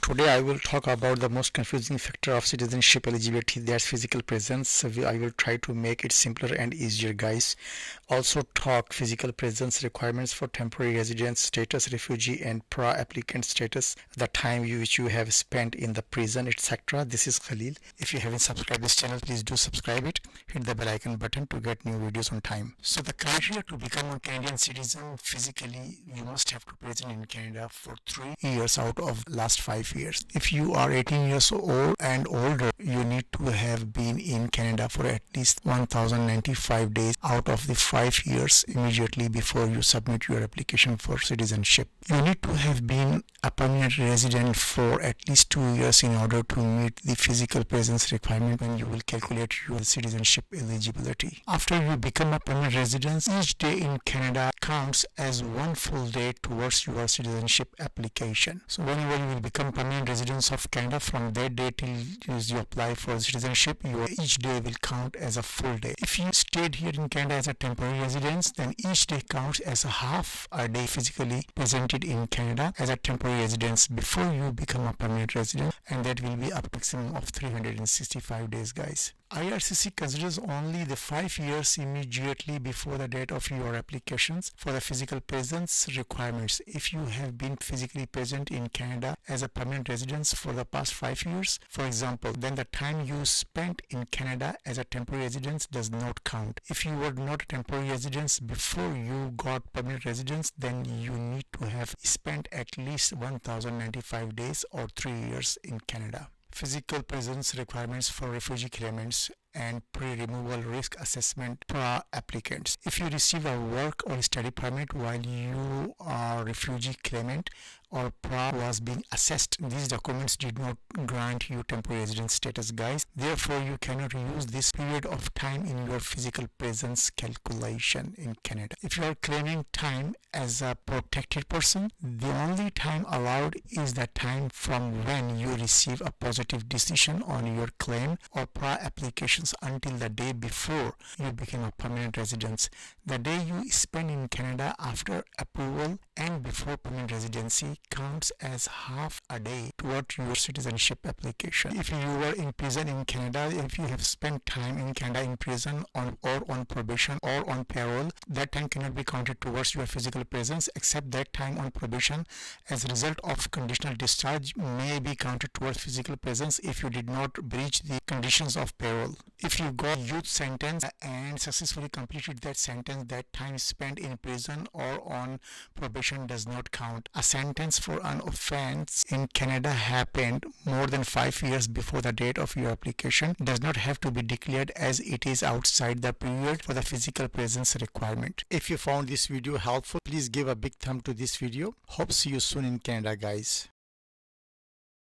Today I will talk about the most confusing factor of citizenship eligibility, that's physical presence. I will try to make it simpler and easier, guys. Also talk physical presence requirements for temporary residence status, refugee and prra applicant status, the time which you have spent in the prison, etc. This is Khalil. If you haven't subscribed this channel, please do subscribe it. Hit the bell icon button to get new videos on time. So the criteria to become a Canadian citizen, physically you must have to be present in Canada for 3 years out of last 5 years. If you are 18 years old and older, you need to have been in Canada for at least 1095 days out of the 5 years immediately before you submit your application for citizenship. You need to have been a permanent resident for at least 2 years in order to meet the physical presence requirement when you will calculate your citizenship eligibility. After you become a permanent resident, each day in Canada counts as one full day towards your citizenship application. So whenever you will become permanent residents of Canada, from that day till you apply for citizenship, your each day will count as a full day. If you stayed here in Canada as a temporary residence, then each day counts as a half a day physically presented in Canada as a temporary residence before you become a permanent resident, and that will be a maximum of 365 days, guys. IRCC considers only the 5 years immediately before the date of your applications for the physical presence requirements. If you have been physically present in Canada as a permanent resident for the past 5 years, for example, then the time you spent in Canada as a temporary resident does not count. If you were not a temporary resident before you got permanent residence, then you need to have spent at least 1095 days or 3 years in Canada. Physical presence requirements for refugee claimants and pre-removal risk assessment prra applicants. If you receive a work or study permit while you are a refugee claimant or prra was being assessed, these documents did not grant you temporary resident status, guys. Therefore, you cannot use this period of time in your physical presence calculation in Canada. If you are claiming time as a protected person, the only time allowed is the time from when you receive a positive decision on your claim or prra applications until the day before you became a permanent resident. The day you spend in Canada after approval and before permanent residency counts as half a day toward your citizenship application. If you were in prison in Canada, if you have spent time in Canada in prison or on probation or on parole, that time cannot be counted towards your physical presence, except that time on probation as a result of conditional discharge may be counted towards physical presence if you did not breach the conditions of parole. If you got youth sentence and successfully completed that sentence, that time spent in prison or on probation does not count. A sentence for an offense in Canada happened more than 5 years before the date of your application does not have to be declared, as it is outside the period for the physical presence requirement. If you found this video helpful, please give a big thumb to this video. Hope see you soon in Canada, guys.